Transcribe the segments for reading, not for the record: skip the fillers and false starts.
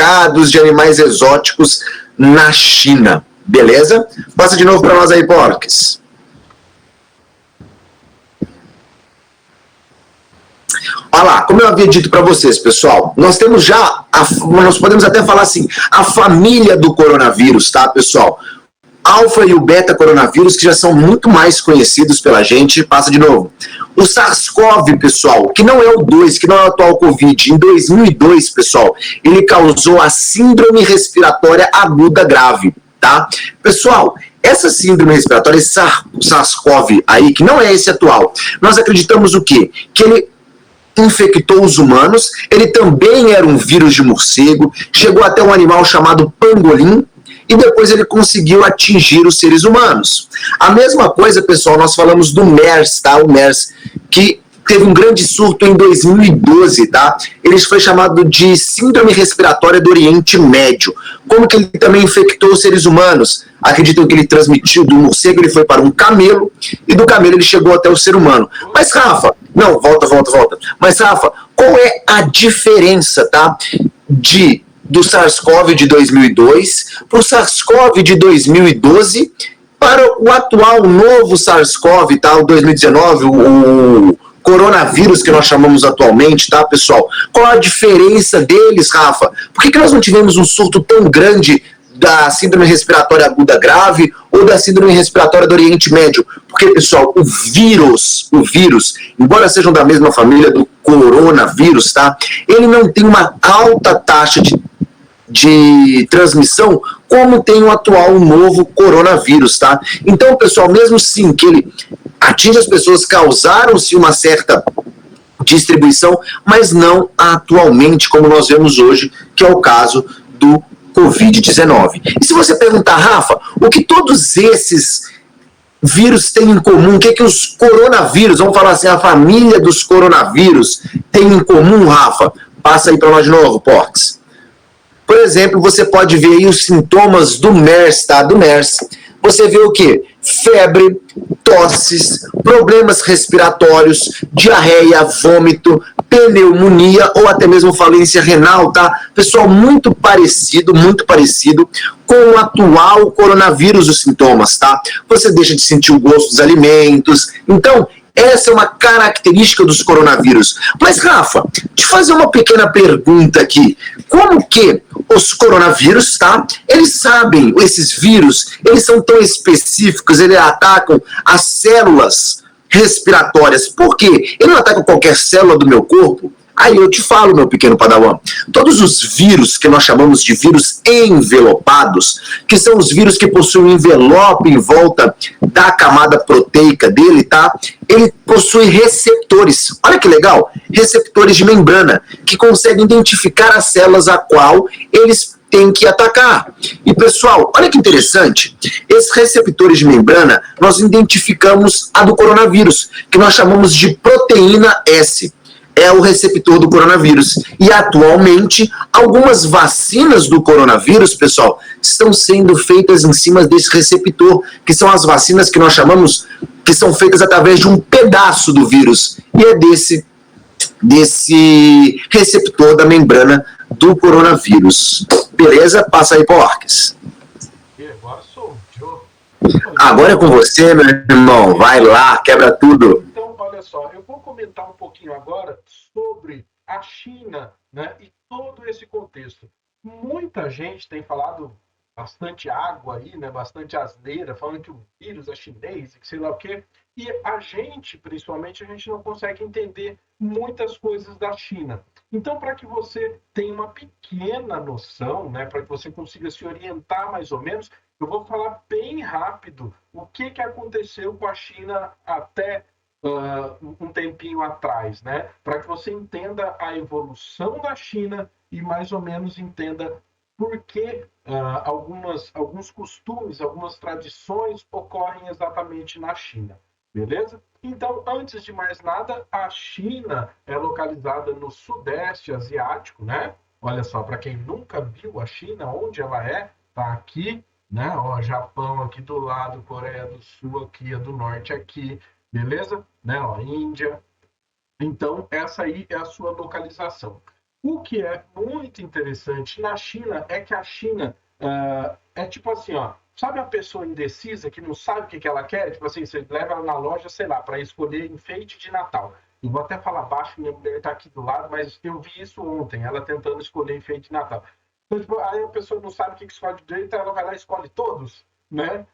pescados de animais exóticos na China. Beleza? Passa de novo para nós aí, Porques. Olha lá, como eu havia dito para vocês, pessoal, nós temos já, nós podemos até falar assim, a família do coronavírus, tá, pessoal? Alfa e o beta coronavírus, que já são muito mais conhecidos pela gente. Passa de novo. O SARS-CoV, pessoal, que não é o 2, que não é o atual Covid, em 2002, pessoal, ele causou a síndrome respiratória aguda grave, tá? Pessoal, essa síndrome respiratória, esse SARS-CoV aí, que não é esse atual, nós acreditamos o quê? Que ele infectou os humanos, ele também era um vírus de morcego, chegou até um animal chamado pangolim, e depois ele conseguiu atingir os seres humanos. A mesma coisa, pessoal, nós falamos do MERS, tá? O MERS, que teve um grande surto em 2012, tá? Ele foi chamado de Síndrome Respiratória do Oriente Médio. Como que ele também infectou os seres humanos? Acreditam que ele transmitiu do morcego, ele foi para um camelo, e do camelo ele chegou até o ser humano. Mas, Rafa, não, volta. Mas, Rafa, qual é a diferença, tá? Do SARS-CoV de 2002 para o SARS-CoV de 2012 para o atual novo SARS-CoV, tá? O 2019, o coronavírus que nós chamamos atualmente, tá, pessoal? Qual a diferença deles, Rafa? Por que nós não tivemos um surto tão grande da síndrome respiratória aguda grave ou da síndrome respiratória do Oriente Médio? Porque, pessoal, o vírus, embora sejam da mesma família do coronavírus, tá? Ele não tem uma alta taxa de transmissão como tem o atual novo coronavírus, tá? Então, pessoal, mesmo sim que ele atinge as pessoas, causaram-se uma certa distribuição, mas não atualmente como nós vemos hoje, que é o caso do Covid-19. E se você perguntar, Rafa, o que todos esses vírus têm em comum? O que os coronavírus, vamos falar assim, a família dos coronavírus tem em comum, Rafa? Passa aí para nós de novo, Porques. Por exemplo, você pode ver aí os sintomas do MERS, tá? Do MERS. Você vê o quê? Febre, tosses, problemas respiratórios, diarreia, vômito, pneumonia ou até mesmo falência renal, tá? Pessoal, muito parecido com o atual coronavírus os sintomas, tá? Você deixa de sentir o gosto dos alimentos. Então, essa é uma característica dos coronavírus. Mas, Rafa, te fazer uma pequena pergunta aqui. Como que os coronavírus, tá? Eles sabem, esses vírus, eles são tão específicos, eles atacam as células respiratórias. Por quê? Ele não ataca qualquer célula do meu corpo. Aí eu te falo, meu pequeno padawan, todos os vírus que nós chamamos de vírus envelopados, que são os vírus que possuem um envelope em volta da camada proteica dele, tá? Ele possui receptores, olha que legal, receptores de membrana, que conseguem identificar as células a qual eles têm que atacar. E pessoal, olha que interessante, esses receptores de membrana, nós identificamos a do coronavírus, que nós chamamos de proteína S. É o receptor do coronavírus. E atualmente, algumas vacinas do coronavírus, pessoal, estão sendo feitas em cima desse receptor, que são as vacinas que nós chamamos, que são feitas através de um pedaço do vírus. E é desse receptor da membrana do coronavírus. Beleza? Passa aí, Porques. Agora sou eu. Agora é com você, meu irmão. Vai lá, quebra tudo. Então, olha só, eu vou comentar um pouquinho agora sobre a China, né, e todo esse contexto. Muita gente tem falado bastante água aí, né, bastante asneira, falando que o vírus é chinês, que sei lá o quê. E a gente, principalmente, a gente não consegue entender muitas coisas da China. Então, para que você tenha uma pequena noção, né, para que você consiga se orientar mais ou menos, eu vou falar bem rápido o que aconteceu com a China até um tempinho atrás, né? Para que você entenda a evolução da China e mais ou menos entenda por que alguns costumes, algumas tradições ocorrem exatamente na China. Beleza? Então, antes de mais nada, a China é localizada no Sudeste Asiático, né? Olha só, para quem nunca viu a China, onde ela é, tá aqui, né? Ó, Japão aqui do lado, Coreia do Sul aqui, a do Norte aqui, beleza? Né? Ó, Índia. Então, essa aí é a sua localização. O que é muito interessante na China é que a China é tipo assim, ó, sabe a pessoa indecisa que não sabe o que ela quer? Tipo assim, você leva ela na loja, sei lá, para escolher enfeite de Natal. Eu vou até falar baixo, minha mulher está aqui do lado, mas eu vi isso ontem, ela tentando escolher enfeite de Natal. Então, tipo, aí a pessoa não sabe o que escolhe direito, então ela vai lá e escolhe todos, né?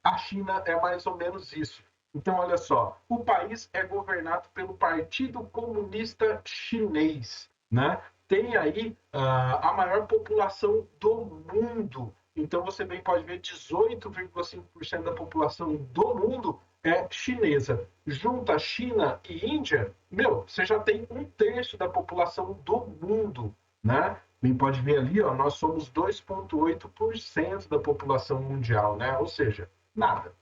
A China é mais ou menos isso. Então, olha só, o país é governado pelo Partido Comunista Chinês, né? Tem aí a maior população do mundo. Então, você bem pode ver 18,5% da população do mundo é chinesa. Junta China e Índia, meu, você já tem 1/3 da população do mundo, né? Bem pode ver ali, ó, nós somos 2,8% da população mundial, né? Ou seja, nada.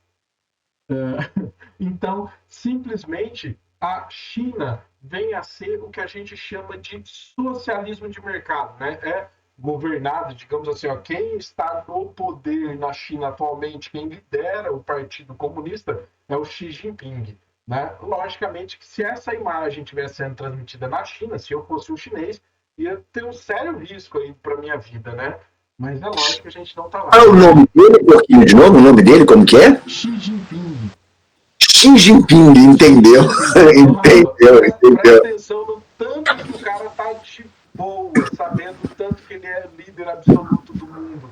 Então, simplesmente, a China vem a ser o que a gente chama de socialismo de mercado, né? É governado, digamos assim, ó, quem está no poder na China atualmente, quem lidera o Partido Comunista é o Xi Jinping, né? Logicamente que se essa imagem estivesse sendo transmitida na China, se eu fosse um chinês, ia ter um sério risco aí para minha vida, né? Mas é lógico que a gente não está lá, Qual é o né? nome dele, Porquinho, de novo? O nome dele, como que é? Xi Jinping. Xi Jinping, entendeu? Ô, Rafa, Entendeu, presta entendeu. atenção no tanto que o cara tá de boa, sabendo o tanto que ele é líder absoluto do mundo.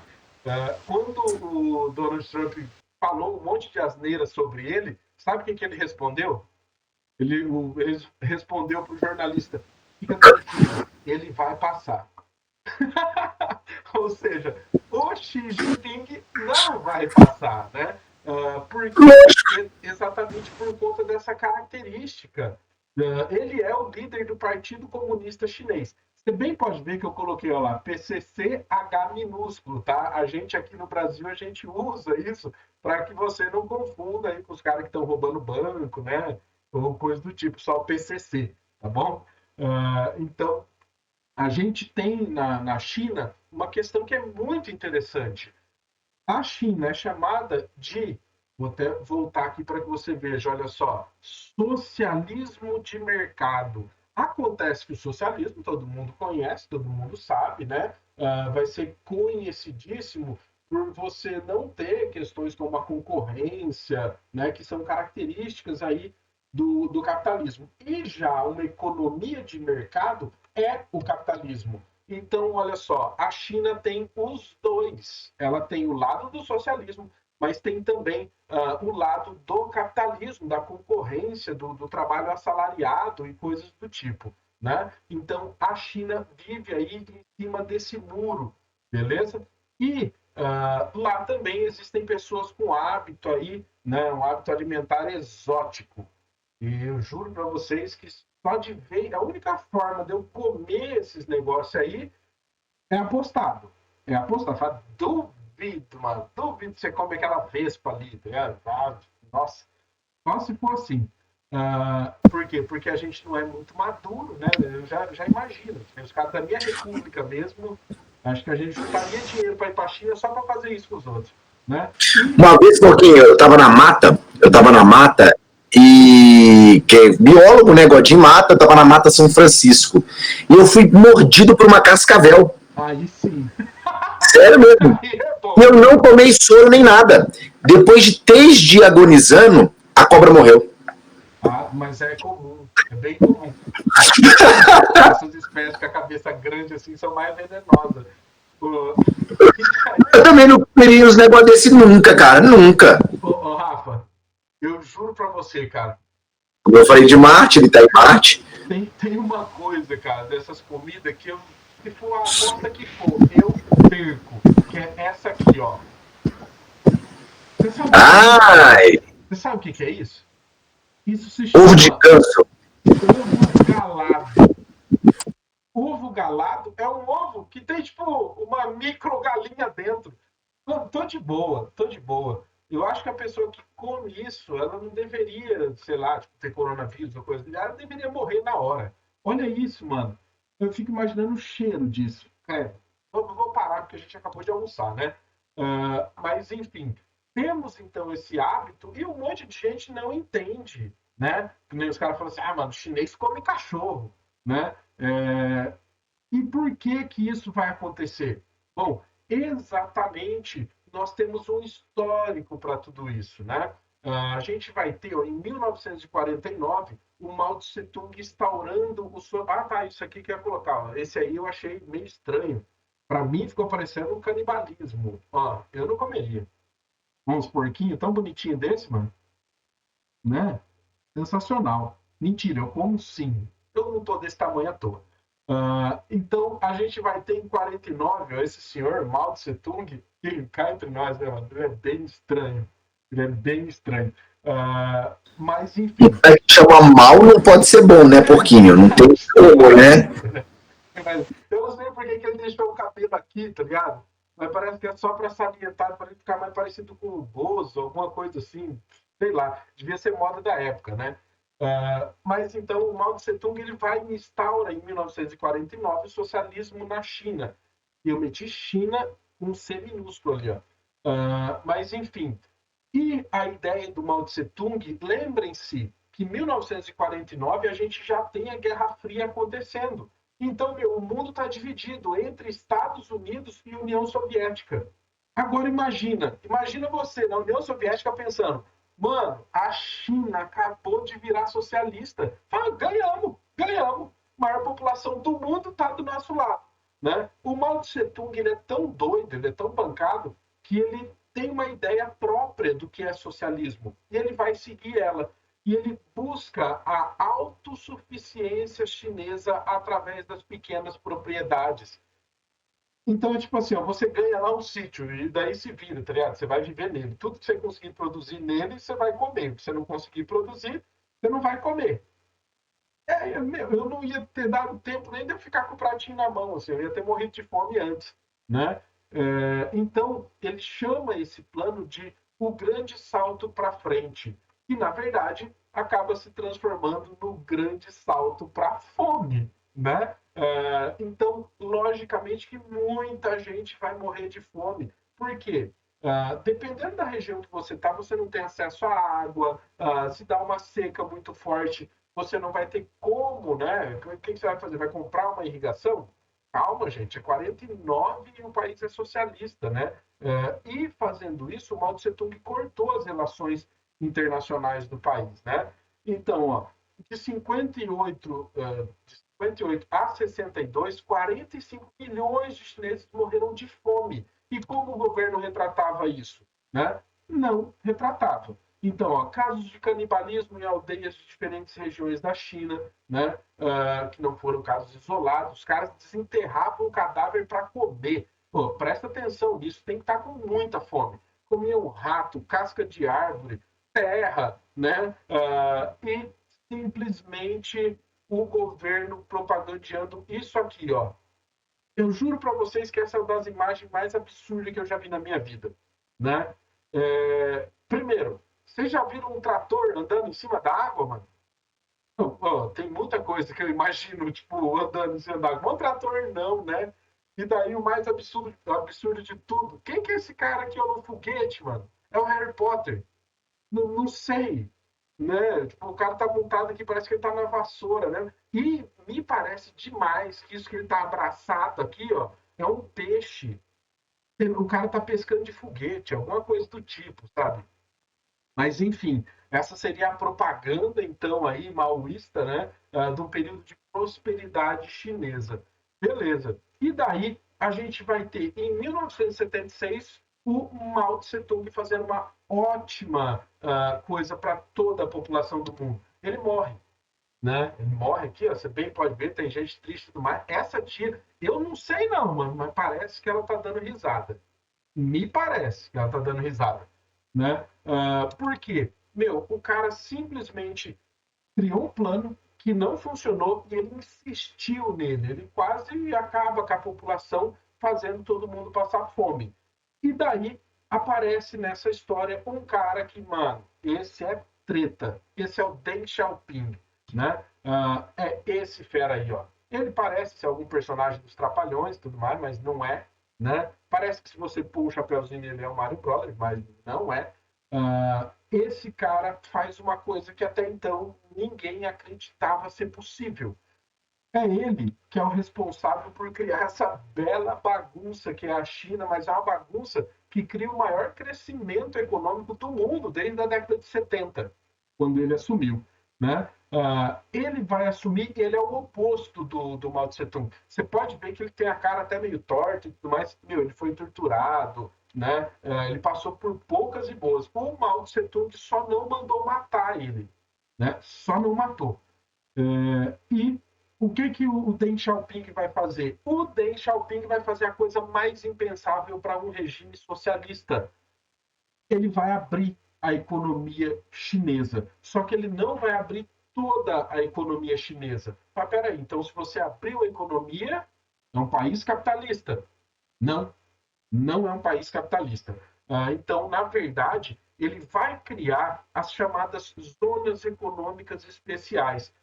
Quando o Donald Trump falou um monte de asneira sobre ele, sabe o que ele respondeu? Ele respondeu para o jornalista: fica tranquilo, ele vai passar. Ou seja, o Xi Jinping não vai passar, né? Por quê? Exatamente por conta dessa característica. Ele é o líder do Partido Comunista Chinês. Você bem pode ver que eu coloquei ó lá, PCCH minúsculo, tá? A gente aqui no Brasil, a gente usa isso para que você não confunda aí com os caras que estão roubando banco, né? Ou coisa do tipo, só o PCC, tá bom? Então, a gente tem na China uma questão que é muito interessante. A China é chamada de, vou até voltar aqui para que você veja, olha só, socialismo de mercado. Acontece que o socialismo todo mundo conhece, todo mundo sabe, né? Vai ser conhecidíssimo por você não ter questões como a concorrência, né? Que são características aí do capitalismo. E já uma economia de mercado é o capitalismo. Então, olha só, a China tem os dois. Ela tem o lado do socialismo, mas tem também o lado do capitalismo, da concorrência, do trabalho assalariado e coisas do tipo. Né? Então, a China vive aí em cima desse muro, beleza? E lá também existem pessoas com hábito aí, né, um hábito alimentar exótico. E eu juro para vocês que só de ver, a única forma de eu comer esses negócios aí é apostado. É apostado. Fala, duvido, mano. Duvido que você come aquela vespa ali, tá ligado? Nossa, só se for assim. Por quê? Porque a gente não é muito maduro, né? Eu já imagino. Os caras da minha república mesmo, acho que a gente juntaria dinheiro para ir para a China só para fazer isso com os outros. Né? E, Uma vez, Porquinho, eu tava na mata e que é biólogo, né, gosto de mata, eu tava na mata São Francisco e eu fui mordido por uma cascavel. aí sim. Sério mesmo. Aí é E bom. eu não tomei soro nem nada. Depois de 3 dias agonizando, a cobra morreu. Mas é comum, é bem comum. Essas espécies com a cabeça grande assim são mais venenosas. Eu também não comeria uns negócios desse nunca, cara, nunca. Rafa, eu juro pra você, cara, Como eu falei de Marte, ele tá em Marte. tem uma coisa, cara, dessas comidas que eu, se for a aposta que for, eu perco. Que é essa aqui, ó. Você sabe o que é isso, cara? Ai, Você sabe o que é isso? Isso se ovo de chama ganso. ovo galado. Ovo galado é um ovo que tem, tipo, uma micro galinha dentro. Tô de boa, tô de boa. Eu acho que a pessoa que come isso, ela não deveria, sei lá, tipo, ter coronavírus ou coisa assim, ela deveria morrer na hora. Olha isso, mano. Eu fico imaginando o cheiro disso. Vou parar porque a gente acabou de almoçar, né? Mas, enfim, temos então esse hábito e um monte de gente não entende, né? Que nem os caras falam assim, mano, o chinês come cachorro, né? E por que que isso vai acontecer? Bom, exatamente, nós temos um histórico para tudo isso, né? A gente vai ter, ó, em 1949, o Mao Tse Tung instaurando o seu... Ah, tá, isso aqui que eu ia colocar. Ó. Esse aí eu achei meio estranho. Para mim ficou parecendo um canibalismo. Ó, eu não comeria. Uns porquinhos tão bonitinho desse, mano, né? Sensacional. Mentira, eu como sim. Eu não tô desse tamanho à toa. Então, a gente vai ter em 49 ó, esse senhor, Mao Tse Tung, que cá entre nós, né, mano? Ele é bem estranho. Ele é bem estranho. Mas, enfim. Pra chamar mal não pode ser bom, né, porquinho? Não tem como, né? Eu não sei por que ele deixou o cabelo aqui, tá ligado? Mas parece que é só para salientar, para ele ficar mais parecido com o Bozo, alguma coisa assim. Sei lá, devia ser moda da época, né? Mas então o Mao Tse Tung ele vai e instaura em 1949 o socialismo na China. E eu meti China com um C minúsculo ali, ó. Mas enfim, e a ideia do Mao Tse Tung, lembrem-se que em 1949 a gente já tem a Guerra Fria acontecendo. Então, o mundo está dividido entre Estados Unidos e União Soviética. Agora imagina você na União Soviética pensando, mano, a China acabou de virar socialista. Fala, ganhamos, ganhamos. A maior população do mundo está do nosso lado. Né? O Mao Tse Tung ele é tão doido, ele é tão bancado, que ele tem uma ideia própria do que é socialismo. E ele vai seguir ela. E ele busca a autossuficiência chinesa através das pequenas propriedades. Então, é tipo assim, ó, você ganha lá um sítio e daí se vira, tá ligado? Você vai viver nele. Tudo que você conseguir produzir nele, você vai comer. Se você não conseguir produzir, você não vai comer. Eu não ia ter dado tempo nem de eu ficar com o pratinho na mão, assim, eu ia ter morrido de fome antes, né? Então, ele chama esse plano de o grande salto para frente, e, na verdade, acaba se transformando no grande salto para a fome, né? Então, logicamente que muita gente vai morrer de fome. Por quê? Dependendo da região que você está, você não tem acesso à água, se dá uma seca muito forte, você não vai ter como, né? O que você vai fazer? Vai comprar uma irrigação? Calma, gente, é 49 e o país é socialista, né? E fazendo isso, o Mao Tse Tung cortou as relações internacionais do país, né? Então, ó, de 58 a 62, 45 milhões de chineses morreram de fome. E como o governo retratava isso? Né? Não retratava. Então, ó, casos de canibalismo em aldeias de diferentes regiões da China, né? Que não foram casos isolados, os caras desenterravam o cadáver para comer. Pô, presta atenção nisso, tem que estar com muita fome. Comiam rato, casca de árvore, terra, né? E simplesmente o governo propagandeando isso aqui, ó. Eu juro para vocês que essa é uma das imagens mais absurdas que eu já vi na minha vida, né? Primeiro, vocês já viram um trator andando em cima da água, mano? Tem muita coisa que eu imagino, tipo, andando em cima da água. Um trator não, né? E daí o mais absurdo de tudo. Quem que é esse cara aqui ó, no foguete, mano? É o Harry Potter. Não, não sei, né? Tipo, o cara tá montado aqui, parece que ele tá na vassoura, né? E me parece demais que isso que ele tá abraçado aqui, ó, é um peixe. O cara tá pescando de foguete, alguma coisa do tipo, sabe? Mas, enfim, essa seria a propaganda, então, aí, maoísta, né? De um período de prosperidade chinesa. Beleza. E daí a gente vai ter, em 1976, o Mao Tse Tung fazendo uma ótima coisa para toda a população do mundo. Ele morre, né? Ele morre aqui, ó, você bem pode ver, tem gente triste e tudo mais. Essa tia, eu não sei não, mano, mas parece que ela tá dando risada. Me parece que ela tá dando risada, né? Por quê? Meu, o cara simplesmente criou um plano que não funcionou e ele insistiu nele. Ele quase acaba com a população fazendo todo mundo passar fome. E daí aparece nessa história um cara que, mano, esse é treta. Esse é o Deng Xiaoping, né? É esse fera aí, ó. Ele parece ser algum personagem dos Trapalhões e tudo mais, mas não é, né? Parece que se você pôr o chapéuzinho ele é o Mario Brothers, mas não é. Esse cara faz uma coisa que até então ninguém acreditava ser possível. É ele que é o responsável por criar essa bela bagunça que é a China, mas é uma bagunça que cria o maior crescimento econômico do mundo desde a década de 70, quando ele assumiu. Né? Ele vai assumir, ele é o oposto do Mao Tse Tung. Você pode ver que ele tem a cara até meio torta e tudo mais. Meu, ele foi torturado, né? Ele passou por poucas e boas. O Mao Tse Tung só não mandou matar ele, né? Só não matou. E o que o Deng Xiaoping vai fazer? O Deng Xiaoping vai fazer a coisa mais impensável para um regime socialista. Ele vai abrir a economia chinesa. Só que ele não vai abrir toda a economia chinesa. Mas peraí, então se você abriu a economia, é um país capitalista. Não, não é um país capitalista. Então, na verdade, ele vai criar as chamadas zonas econômicas especiais.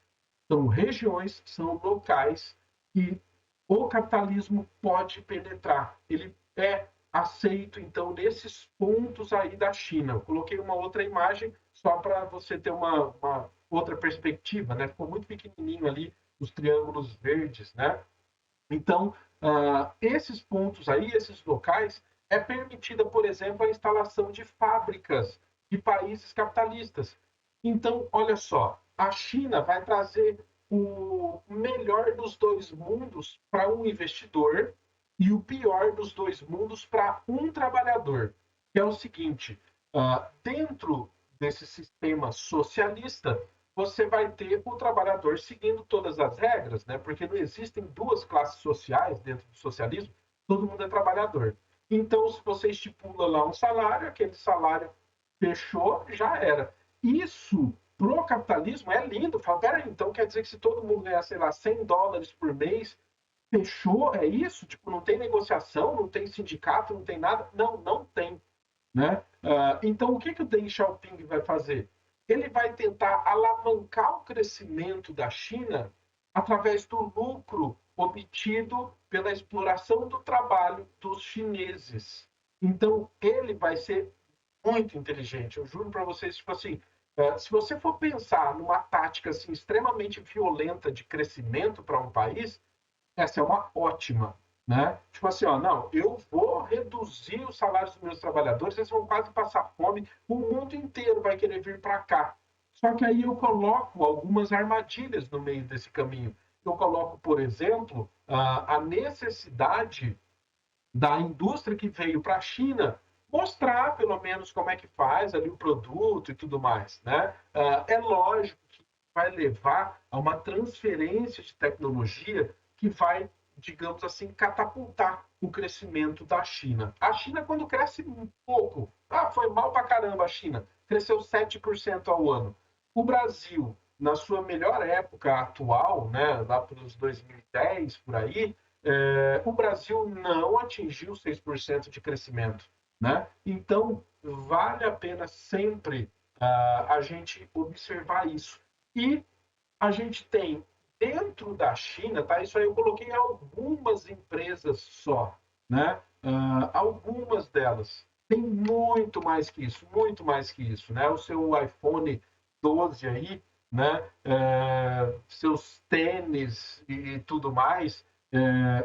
São regiões, são locais que o capitalismo pode penetrar. Ele é aceito, então, nesses pontos aí da China. Eu coloquei uma outra imagem só para você ter uma outra perspectiva, né? Ficou muito pequenininho ali os triângulos verdes, né? Então, esses pontos aí, esses locais, é permitida, por exemplo, a instalação de fábricas de países capitalistas. Então, olha só, a China vai trazer o melhor dos dois mundos para um investidor e o pior dos dois mundos para um trabalhador. Que é o seguinte: dentro desse sistema socialista, você vai ter o trabalhador seguindo todas as regras, né? Porque não existem duas classes sociais dentro do socialismo, todo mundo é trabalhador. Então, se você estipula lá um salário, aquele salário fechou, já era. Isso, pro capitalismo, é lindo. Fala, peraí, então quer dizer que se todo mundo ganhar, sei lá, $100 por mês, fechou, é isso? Tipo, não tem negociação, não tem sindicato, não tem nada? Não, não tem. Né? Então, o que o Deng Xiaoping vai fazer? Ele vai tentar alavancar o crescimento da China através do lucro obtido pela exploração do trabalho dos chineses. Então, ele vai ser muito inteligente. Eu juro para vocês, tipo assim, se você for pensar numa tática assim, extremamente violenta de crescimento para um país, essa é uma ótima, né? Tipo assim, ó, não, eu vou reduzir os salários dos meus trabalhadores, eles vão quase passar fome, o mundo inteiro vai querer vir para cá. Só que aí eu coloco algumas armadilhas no meio desse caminho. Eu coloco, por exemplo, a necessidade da indústria que veio para a China mostrar pelo menos como é que faz ali o produto e tudo mais, né? É lógico que vai levar a uma transferência de tecnologia que vai, digamos assim, catapultar o crescimento da China. A China, quando cresce um pouco, foi mal para caramba a China, cresceu 7% ao ano. O Brasil, na sua melhor época atual, né, lá para os 2010, por aí, o Brasil não atingiu 6% de crescimento. Né? Então, vale a pena sempre a gente observar isso. E a gente tem dentro da China, tá? Isso aí eu coloquei algumas empresas só, né? Algumas delas. Tem muito mais que isso, muito mais que isso, né? O seu iPhone 12 aí, né? Seus tênis e tudo mais.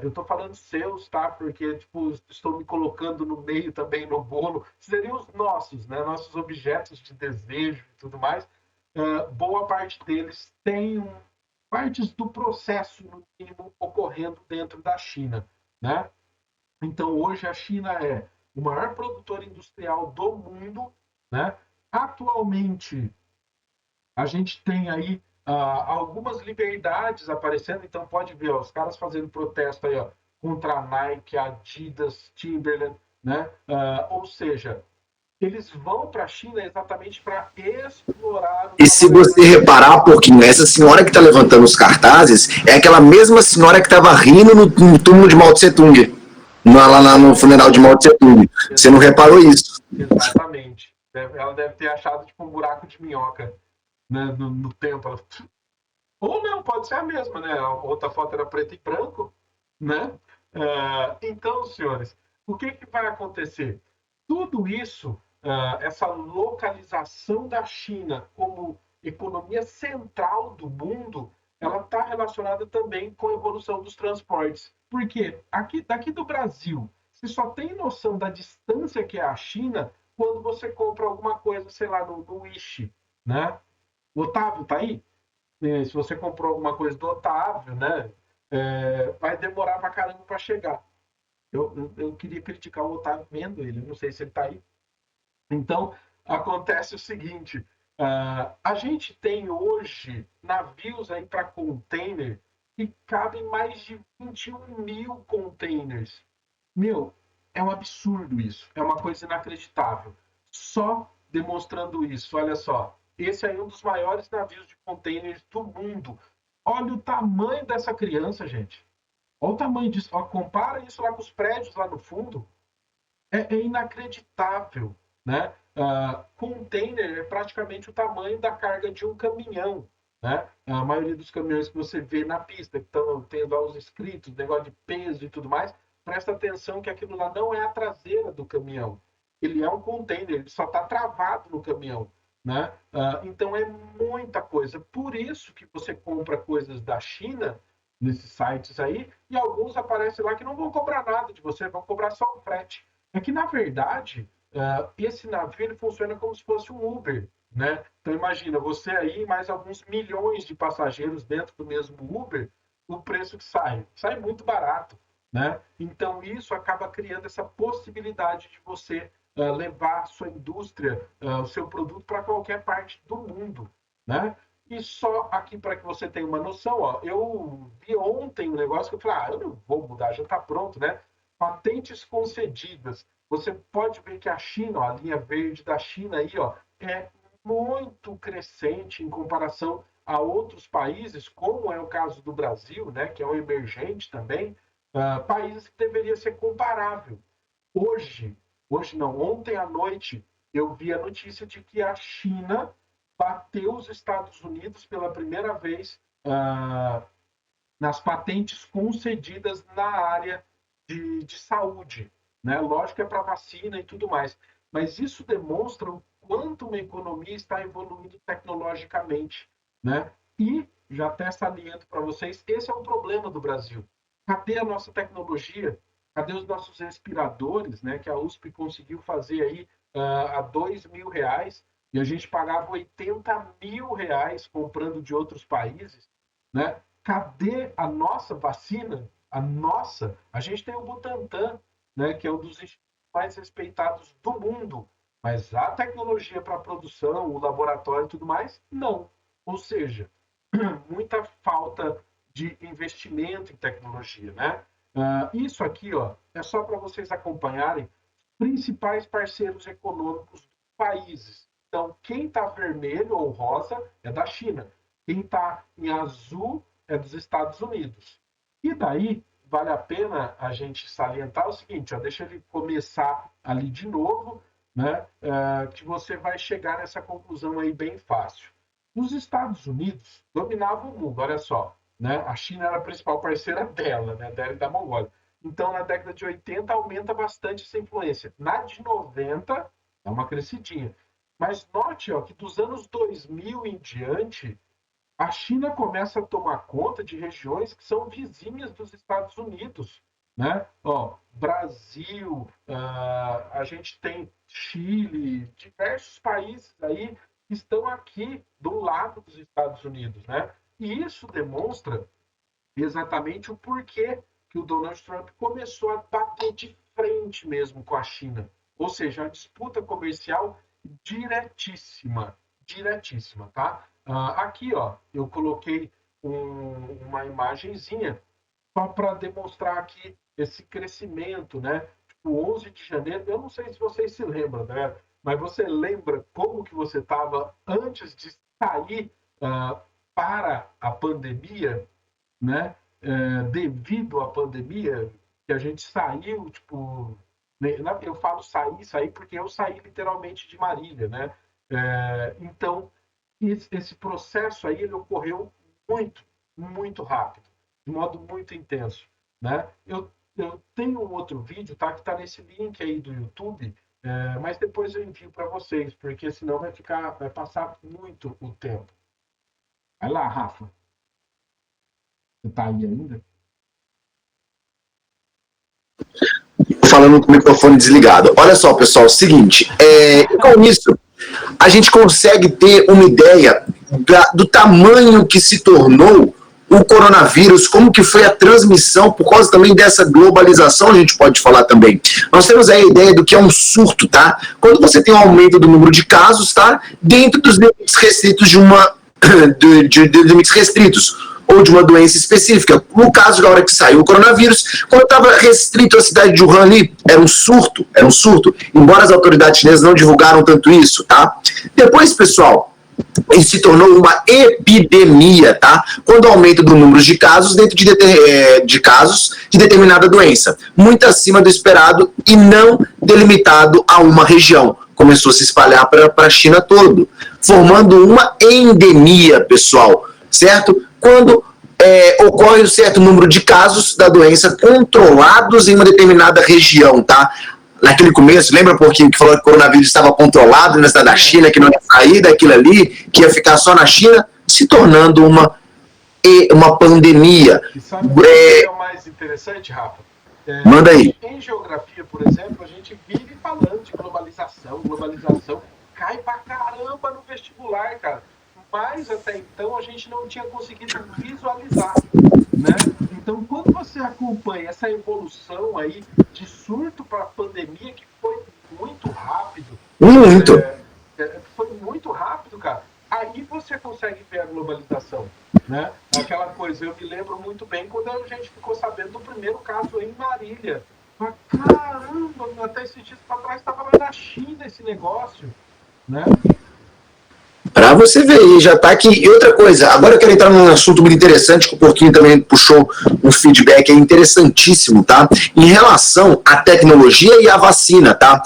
Eu estou falando seus, tá? Porque tipo, estou me colocando no meio também no bolo. Seriam os nossos, né? Nossos objetos de desejo e tudo mais. Boa parte deles tem partes do processo, no mínimo, ocorrendo dentro da China. Né? Então, hoje, a China é o maior produtor industrial do mundo. Né? Atualmente, a gente tem aí algumas liberdades aparecendo, então pode ver ó, os caras fazendo protesto aí, ó, contra a Nike, Adidas, Timberland, né? Ou seja, eles vão para a China exatamente para explorar o E se você trabalhador. reparar, pouquinho, essa senhora que está levantando os cartazes é aquela mesma senhora que estava rindo no túmulo de Mao Tse Tung, lá no funeral de Mao Tse Tung. Você não reparou isso? Exatamente. Ela deve ter achado tipo um buraco de minhoca, né, no tempo. Ou não, pode ser a mesma, né? A outra foto era preto e branco, né? Então, senhores, o que vai acontecer? Tudo isso, essa localização da China como economia central do mundo, ela está relacionada também com a evolução dos transportes. Por quê? Daqui do Brasil, você só tem noção da distância que é a China quando você compra alguma coisa, sei lá, no Wish, né? O Otávio tá aí? Se você comprou alguma coisa do Otávio, né? Vai demorar pra caramba para chegar. Eu queria criticar o Otávio vendo ele, eu não sei se ele tá aí. Então, acontece o seguinte: a gente tem hoje navios aí para container que cabem mais de 21 mil containers. Meu, é um absurdo isso, é uma coisa inacreditável. Só demonstrando isso, olha só, esse aí é um dos maiores navios de containers do mundo. Olha o tamanho dessa criança, gente. Olha o tamanho disso. Ó, compara isso lá com os prédios lá no fundo. É inacreditável, né? Container é praticamente o tamanho da carga de um caminhão, né? A maioria dos caminhões que você vê na pista, que estão tendo lá os escritos, negócio de peso e tudo mais, presta atenção que aquilo lá não é a traseira do caminhão. Ele é um container, ele só está travado no caminhão, né? Então é muita coisa. Por isso que você compra coisas da China nesses sites aí e alguns aparecem lá que não vão cobrar nada de você, vão cobrar só o frete. É que, na verdade, esse navio ele funciona como se fosse um Uber, né? Então, imagina, você aí e mais alguns milhões de passageiros dentro do mesmo Uber, o preço que sai muito barato, né? Então, isso acaba criando essa possibilidade de você levar a sua indústria, o seu produto para qualquer parte do mundo, né? E só aqui para que você tenha uma noção, ó, eu vi ontem um negócio que eu falei, eu não vou mudar, já está pronto, né? Patentes concedidas. Você pode ver que a China, ó, a linha verde da China aí, ó, é muito crescente em comparação a outros países, como é o caso do Brasil, né, que é um emergente também, países que deveria ser comparável. Hoje, hoje não, ontem à noite, eu vi a notícia de que a China bateu os Estados Unidos pela primeira vez nas patentes concedidas na área de saúde. Né? Lógico que é para vacina e tudo mais, mas isso demonstra o quanto uma economia está evoluindo tecnologicamente. Né? E, já até saliento para vocês, esse é um problema do Brasil. Cadê a nossa tecnologia? Cadê os nossos respiradores, né, que a USP conseguiu fazer aí a R$ 2.000 e a gente pagava R$ 80.000 comprando de outros países, né? Cadê a nossa vacina? A nossa? A gente tem o Butantan, né, que é um dos institutos mais respeitados do mundo, mas a tecnologia para a produção, o laboratório e tudo mais, não. Ou seja, muita falta de investimento em tecnologia, né? Isso aqui, ó, é só para vocês acompanharem principais parceiros econômicos dos países. Então, quem está vermelho ou rosa é da China. Quem está em azul é dos Estados Unidos. E daí, vale a pena a gente salientar o seguinte, ó, deixa ele começar ali de novo, né, que você vai chegar nessa conclusão aí bem fácil. Os Estados Unidos dominavam o mundo, olha só, né? A China era a principal parceira dela, né, dela e da Mongólia. Então, na década de 80, aumenta bastante essa influência. Na de 90, é uma crescidinha. Mas note ó, que dos anos 2000 em diante, a China começa a tomar conta de regiões que são vizinhas dos Estados Unidos. Né? Ó, Brasil, a gente tem Chile, diversos países aí que estão aqui do lado dos Estados Unidos. Né? E isso demonstra exatamente o porquê que o Donald Trump começou a bater de frente mesmo com a China. Ou seja, a disputa comercial diretíssima, diretíssima, tá? Aqui, ó, eu coloquei uma imagenzinha só para demonstrar aqui esse crescimento, né? Tipo, 11 de janeiro, eu não sei se vocês se lembram, né? Mas você lembra como que você estava antes de sair para a pandemia? Né? Devido à pandemia, que a gente saiu, tipo, né, eu falo sair porque eu saí literalmente de Marília, né? Então, esse processo aí ele ocorreu muito, muito rápido, de modo muito intenso, né? Eu tenho um outro vídeo, tá? Que está nesse link aí do YouTube, mas depois eu envio para vocês, porque senão vai passar muito o tempo. Vai lá, Rafa. Você tá aí ainda? Falando com o microfone desligado. Olha só, pessoal, é o seguinte, com isso, a gente consegue ter uma ideia do tamanho que se tornou o coronavírus, como que foi a transmissão, por causa também dessa globalização, a gente pode falar também. Nós temos aí a ideia do que é um surto, tá? Quando você tem um aumento do número de casos, tá? Dentro dos limites restritos de limites restritos, ou de uma doença específica. No caso, na hora que saiu o coronavírus, quando estava restrito à cidade de Wuhan ali, era um surto, embora as autoridades chinesas não divulgaram tanto isso, tá? Depois, pessoal, isso se tornou uma epidemia, tá? Quando aumenta do número de casos dentro de casos de determinada doença, muito acima do esperado e não delimitado a uma região. Começou a se espalhar para a China todo, formando uma endemia, pessoal, certo? Quando ocorre um certo número de casos da doença controlados em uma determinada região, tá? Naquele começo, lembra um pouquinho que falou que o coronavírus estava controlado na cidade da China, que não ia sair daquilo ali, que ia ficar só na China, se tornando uma pandemia. E sabe o que é o mais interessante, Rafa? Manda aí. Em geografia, por exemplo, a gente vive falando de globalização, cai pra caramba no vestibular, cara. Mas até então a gente não tinha conseguido visualizar, né? Então, quando você acompanha essa evolução aí de surto para pandemia, que foi muito rápido, foi muito rápido, cara, aí você consegue ver a globalização, né? Aquela coisa, eu me lembro muito bem quando a gente ficou sabendo do primeiro caso em Marília. Mas, caramba, até esses dias para trás estava lá na China esse negócio, né? Para você ver aí, já está aqui. E outra coisa, agora eu quero entrar num assunto muito interessante, que o Porquinho também puxou um feedback aí interessantíssimo, tá? Em relação à tecnologia e à vacina, tá?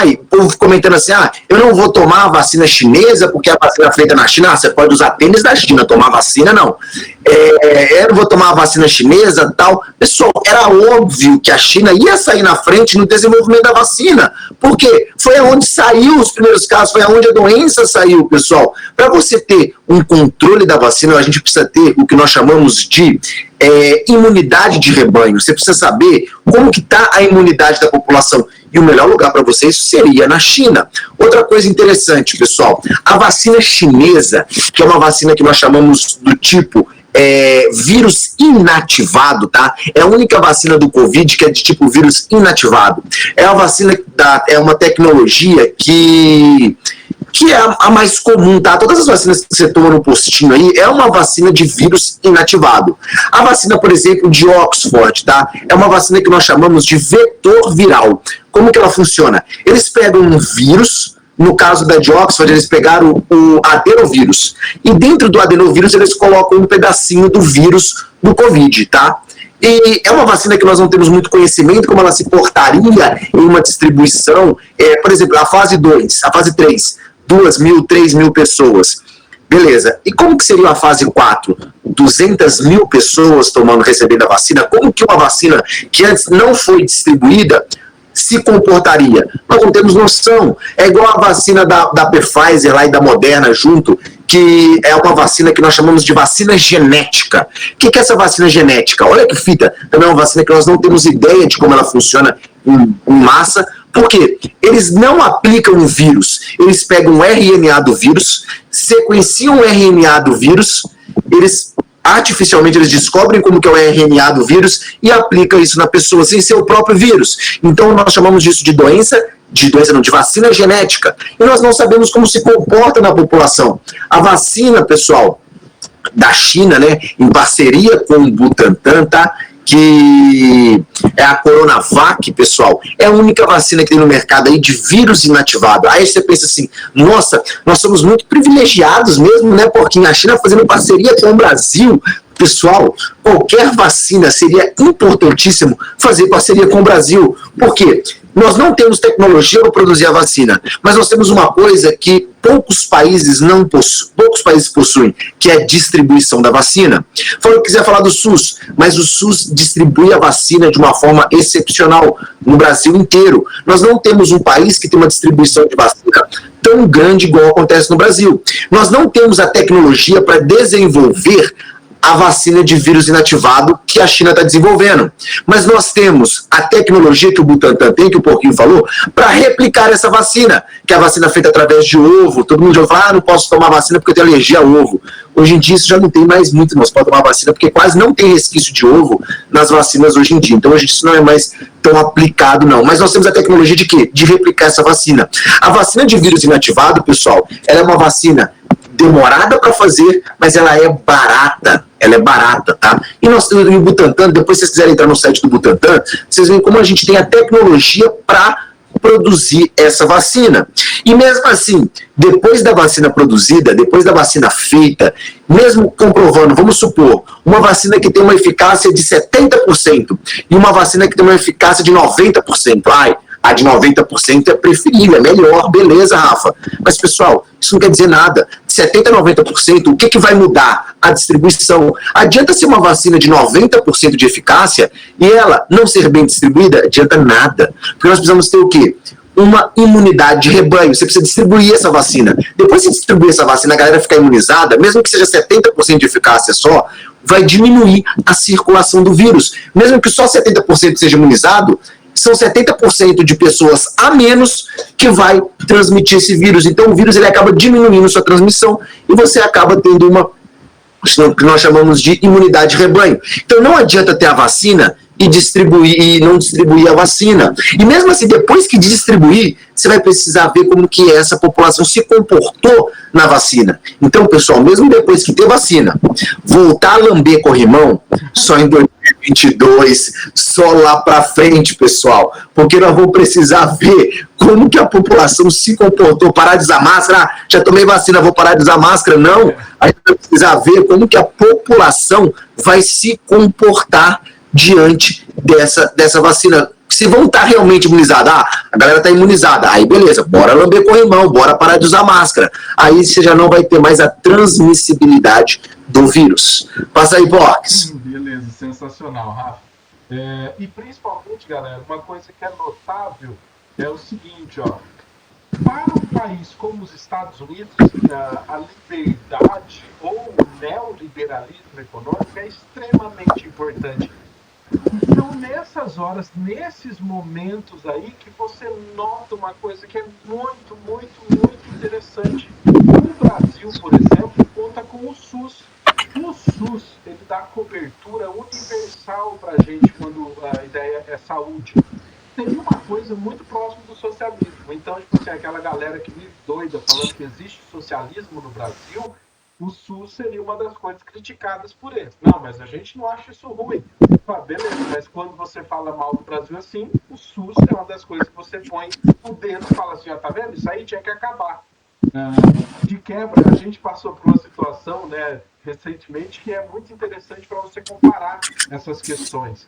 O povo comentando assim, eu não vou tomar a vacina chinesa porque a vacina é feita na China. Você pode usar tênis da China, tomar vacina não. Eu não vou tomar a vacina chinesa, tal. Pessoal, era óbvio que a China ia sair na frente no desenvolvimento da vacina. Por quê? Foi aonde saiu os primeiros casos, foi aonde a doença saiu, pessoal. Para você ter um controle da vacina, a gente precisa ter o que nós chamamos de imunidade de rebanho. Você precisa saber como que está a imunidade da população. E o melhor lugar para você isso seria na China. Outra coisa interessante, pessoal, a vacina chinesa, que é uma vacina que nós chamamos do tipo vírus inativado, tá? É a única vacina do Covid que é de tipo vírus inativado. É uma vacina, é uma tecnologia que é a mais comum, tá? Todas as vacinas que você toma no postinho aí é uma vacina de vírus inativado. A vacina, por exemplo, de Oxford, tá? É uma vacina que nós chamamos de vetor viral. Como que ela funciona? Eles pegam um vírus, no caso da de Oxford, eles pegaram o adenovírus. E dentro do adenovírus, eles colocam um pedacinho do vírus do Covid, tá? E é uma vacina que nós não temos muito conhecimento, como ela se portaria em uma distribuição. Por exemplo, a fase 2, a fase 3, 2.000, 3.000 pessoas. Beleza. E como que seria a fase 4? 200.000 pessoas recebendo a vacina. Como que uma vacina que antes não foi distribuída se comportaria? Nós não temos noção. É igual a vacina da Pfizer lá e da Moderna junto, que é uma vacina que nós chamamos de vacina genética. O que é essa vacina genética? Olha que fita. Também é uma vacina que nós não temos ideia de como ela funciona em massa. Por quê? Eles não aplicam um vírus. Eles pegam o RNA do vírus, sequenciam o RNA do vírus, artificialmente eles descobrem como que é o RNA do vírus e aplicam isso na pessoa sem ser o próprio vírus. Então nós chamamos disso de de vacina genética. E nós não sabemos como se comporta na população. A vacina, pessoal, da China, né, em parceria com o Butantan, tá? Que é a Coronavac, pessoal, é a única vacina que tem no mercado aí de vírus inativado. Aí você pensa assim, nossa, nós somos muito privilegiados mesmo, né, porque a China fazendo parceria com o Brasil. Pessoal, qualquer vacina seria importantíssimo fazer parceria com o Brasil. Por quê? Nós não temos tecnologia para produzir a vacina, mas nós temos uma coisa que poucos países possuem, que é a distribuição da vacina. Quiser falar do SUS, mas o SUS distribui a vacina de uma forma excepcional no Brasil inteiro. Nós não temos um país que tem uma distribuição de vacina tão grande igual acontece no Brasil. Nós não temos a tecnologia para desenvolver a vacina de vírus inativado que a China está desenvolvendo. Mas nós temos a tecnologia que o Butantan tem, que o Porquinho falou, para replicar essa vacina, que é a vacina feita através de ovo. Todo mundo já fala, não posso tomar vacina porque eu tenho alergia a ovo. Hoje em dia isso já não tem mais muito, não se pode tomar vacina, porque quase não tem resquício de ovo nas vacinas hoje em dia. Então hoje isso não é mais tão aplicado, não. Mas nós temos a tecnologia de quê? De replicar essa vacina. A vacina de vírus inativado, pessoal, ela é uma vacina demorada para fazer, mas ela é barata. Ela é barata, tá? E nós temos o Butantan, depois se vocês quiserem entrar no site do Butantan, vocês veem como a gente tem a tecnologia para produzir essa vacina. E mesmo assim, depois da vacina produzida, depois da vacina feita, mesmo comprovando, vamos supor, uma vacina que tem uma eficácia de 70% e uma vacina que tem uma eficácia de 90%. Ai, a de 90% é preferível, é melhor, beleza, Rafa. Mas, pessoal, isso não quer dizer nada. De 70% a 90%, o que vai mudar? A distribuição. Adianta ser uma vacina de 90% de eficácia e ela não ser bem distribuída? Adianta nada. Porque nós precisamos ter o quê? Uma imunidade de rebanho. Você precisa distribuir essa vacina. Depois que você distribuir essa vacina, a galera ficar imunizada, mesmo que seja 70% de eficácia só, vai diminuir a circulação do vírus. Mesmo que só 70% seja imunizado, são 70% de pessoas a menos que vai transmitir esse vírus. Então o vírus ele acaba diminuindo sua transmissão e você acaba tendo uma, que nós chamamos de imunidade de rebanho. Então não adianta ter a vacina e não distribuir a vacina. E mesmo assim, depois que distribuir, você vai precisar ver como que essa população se comportou na vacina. Então, pessoal, mesmo depois que ter vacina, voltar a lamber corrimão só em 2022, só lá para frente, pessoal, porque nós vamos precisar ver como que a população se comportou, parar de usar máscara, já tomei vacina, vou parar de usar máscara, não. A gente vai precisar ver como que a população vai se comportar diante dessa vacina. Se vão estar realmente imunizados, a galera está imunizada, aí beleza, bora lamber corrimão, bora parar de usar máscara. Aí você já não vai ter mais a transmissibilidade do vírus. Passa aí, Porques. Beleza, sensacional, Rafa. E principalmente, galera, uma coisa que é notável é o seguinte, ó. Para um país como os Estados Unidos, a liberdade ou o neoliberalismo econômico é extremamente importante. Então, nessas horas, nesses momentos aí, que você nota uma coisa que é muito, muito, muito interessante. O Brasil, por exemplo, conta com o SUS. O SUS, ele dá cobertura universal para a gente quando a ideia é saúde. Tem uma coisa muito próxima do socialismo. Então, tipo assim, aquela galera que vive doida falando que existe socialismo no Brasil, o SUS seria uma das coisas criticadas por eles. Não, mas a gente não acha isso ruim. Ah, beleza, mas quando você fala mal do Brasil assim, o SUS é uma das coisas que você põe o dedo e fala assim, ó, tá vendo? Isso aí tinha que acabar. De quebra, a gente passou por uma situação, né, recentemente, que é muito interessante para você comparar essas questões.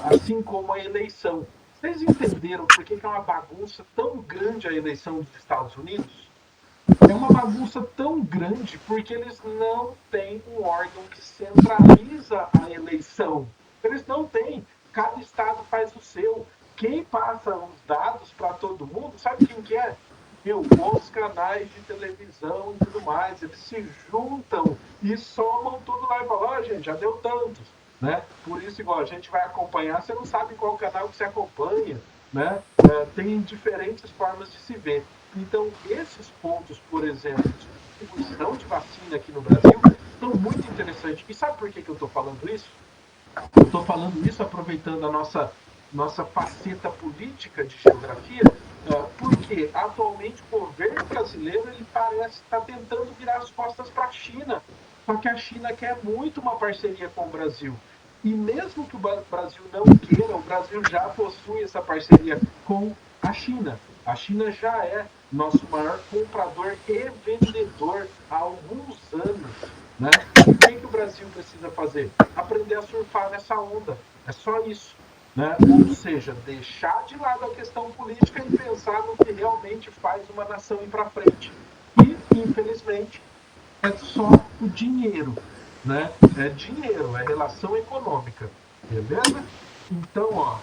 Assim como a eleição. Vocês entenderam por que é uma bagunça tão grande a eleição dos Estados Unidos? É uma bagunça tão grande porque eles não têm um órgão que centraliza a eleição. Eles não têm. Cada estado faz o seu. Quem passa os dados para todo mundo, sabe quem que é? Os canais de televisão e tudo mais. Eles se juntam e somam tudo lá e falam, gente, já deu tantos. Né? Por isso, igual a gente vai acompanhar, você não sabe qual canal que você acompanha. Né? Tem diferentes formas de se ver. Então, esses pontos, por exemplo, de distribuição de vacina aqui no Brasil, são muito interessantes. E sabe por que eu estou falando isso? Eu estou falando isso aproveitando a nossa faceta política de geografia, porque atualmente o governo brasileiro ele parece estar tentando virar as costas para a China. Só que a China quer muito uma parceria com o Brasil. E mesmo que o Brasil não queira, o Brasil já possui essa parceria com a China. A China já é nosso maior comprador e vendedor há alguns anos. Né? O que o Brasil precisa fazer? Aprender a surfar nessa onda. É só isso. Né? Ou seja, deixar de lado a questão política e pensar no que realmente faz uma nação ir para frente. E, infelizmente, é só o dinheiro. Né? É dinheiro, é relação econômica. Beleza? Então, ó,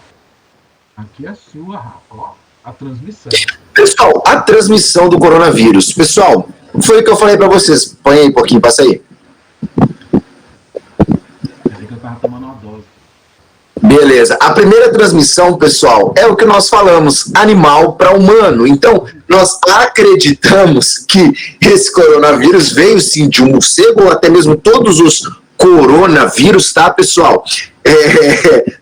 aqui é a sua, Rafa, ó, a transmissão. Pessoal, a transmissão do coronavírus. Pessoal, foi o que eu falei para vocês. Põe aí um pouquinho, passa aí. estava tomando uma dose. Beleza. A primeira transmissão, pessoal, é o que nós falamos, animal para humano. Então, nós acreditamos que esse coronavírus veio sim de um morcego, ou até mesmo todos os coronavírus, tá, pessoal?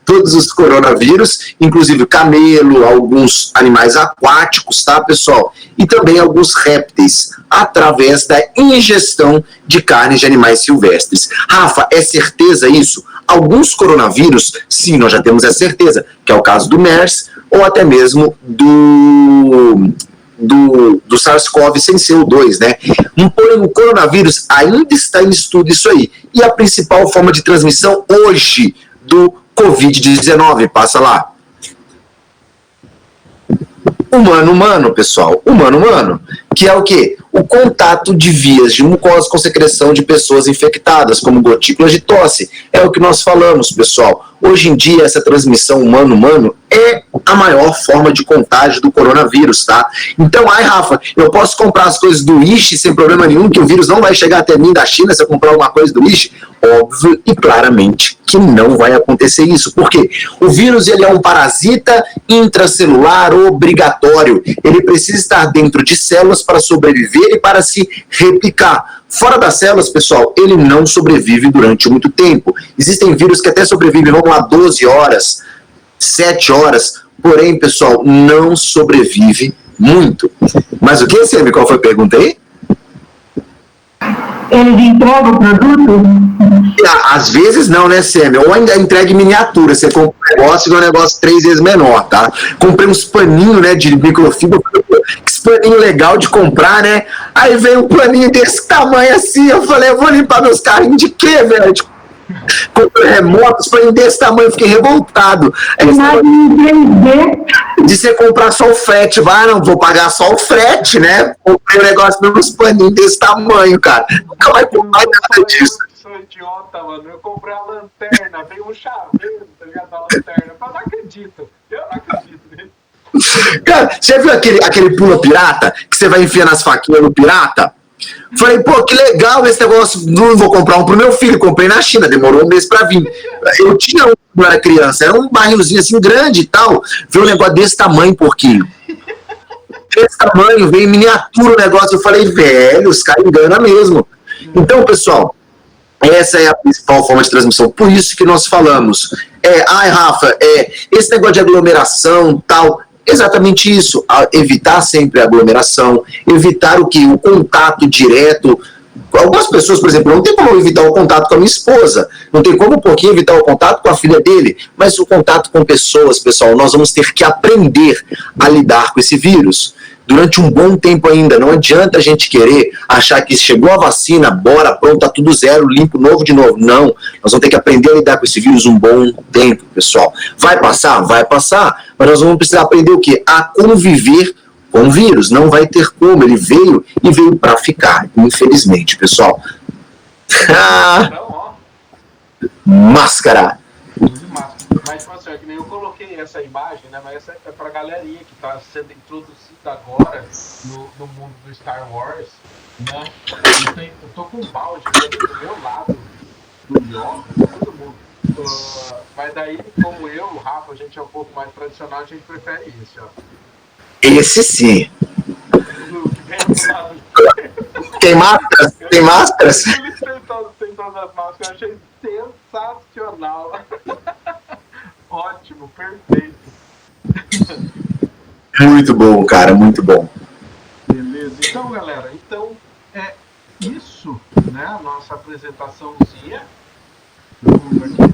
Todos os coronavírus, inclusive camelo, alguns animais aquáticos, tá, pessoal? E também alguns répteis, através da ingestão de carnes de animais silvestres. Rafa, é certeza isso? Alguns coronavírus, sim, nós já temos essa certeza, que é o caso do MERS, ou até mesmo do SARS-CoV sem ser o 2, né? Porém, o coronavírus ainda está em estudo isso aí. E a principal forma de transmissão hoje do Covid-19, passa lá. Humano-humano, pessoal. Humano-humano. Que é o quê? O contato de vias de mucosa com secreção de pessoas infectadas, como gotículas de tosse. É o que nós falamos, pessoal. Hoje em dia, essa transmissão humano-humano é a maior forma de contágio do coronavírus, tá? Então, Rafa, eu posso comprar as coisas do Wish sem problema nenhum, que o vírus não vai chegar até mim da China se eu comprar uma coisa do Wish? Óbvio e claramente que não vai acontecer isso. Por quê? O vírus, ele é um parasita intracelular obrigatório. Ele precisa estar dentro de células para sobreviver e para se replicar. Fora das células, pessoal, ele não sobrevive durante muito tempo. Existem vírus que até sobrevivem, vamos lá, 12 horas, 7 horas. Porém, pessoal, não sobrevive muito. Mas o que, Semi? Qual foi a pergunta aí? Eles entregam o produto? Às vezes não, né, Semi? Ou ainda entrega em miniatura. Você compra um negócio e é um negócio 3 vezes menor, tá? Comprei uns paninhos, né, de microfibra. Que paninho legal de comprar, né? Aí veio um paninho desse tamanho assim. Eu falei, eu vou limpar meus carrinhos de quê, velho? Comprei remotos, paninho desse tamanho. Eu fiquei revoltado. De você comprar só o frete. Vai, não, vou pagar só o frete, né? Comprei um negócio meus paninhos desse tamanho, cara. Nunca vai comprar nada disso. Sou idiota, mano. Eu comprei a lanterna, veio um chaveiro, tá ligado? Da lanterna. Eu não acredito. Eu não acredito nisso. Cara, você viu aquele pula pirata? Que você vai enfiar nas faquinhas no pirata? Falei, pô, que legal esse negócio. Não vou comprar um pro meu filho. Comprei na China, demorou um mês pra vir. Eu tinha um quando era criança, era um barrilzinho assim grande e tal. Veio um negócio desse tamanho, porquinho. Desse tamanho, veio em miniatura o negócio. Eu falei, velho, os caras enganam mesmo. Então, pessoal, essa é a principal forma de transmissão. Por isso que nós falamos. Rafa, esse negócio de aglomeração tal. Exatamente isso. Evitar sempre a aglomeração. Evitar o quê? O contato direto. Algumas pessoas, por exemplo, não tem como evitar o contato com a minha esposa. Não tem como um pouquinho evitar o contato com a filha dele. Mas o contato com pessoas, pessoal, nós vamos ter que aprender a lidar com esse vírus. Durante um bom tempo ainda. Não adianta a gente querer achar que chegou a vacina, bora, pronto, tá tudo zero, limpo, novo de novo. Não. Nós vamos ter que aprender a lidar com esse vírus um bom tempo, pessoal. Vai passar? Vai passar. Mas nós vamos precisar aprender o quê? A conviver com o vírus. Não vai ter como. Ele veio e veio para ficar. Infelizmente, pessoal. Máscara. Mas, tipo assim, que nem eu coloquei essa imagem, né? Mas essa é pra galerinha que tá sendo introduzida agora no mundo do Star Wars, né? Eu tô com um balde do meu lado do Yoga, todo mundo. Mas daí, como eu, o Rafa, a gente é um pouco mais tradicional, a gente prefere esse, ó. Esse sim. Tem máscaras? Tem máscaras? Tem todas as máscaras, eu achei sensacional. Ótimo, perfeito. Muito bom, cara, muito bom. Beleza, então galera, é isso, né, a nossa apresentaçãozinha. Vamos aqui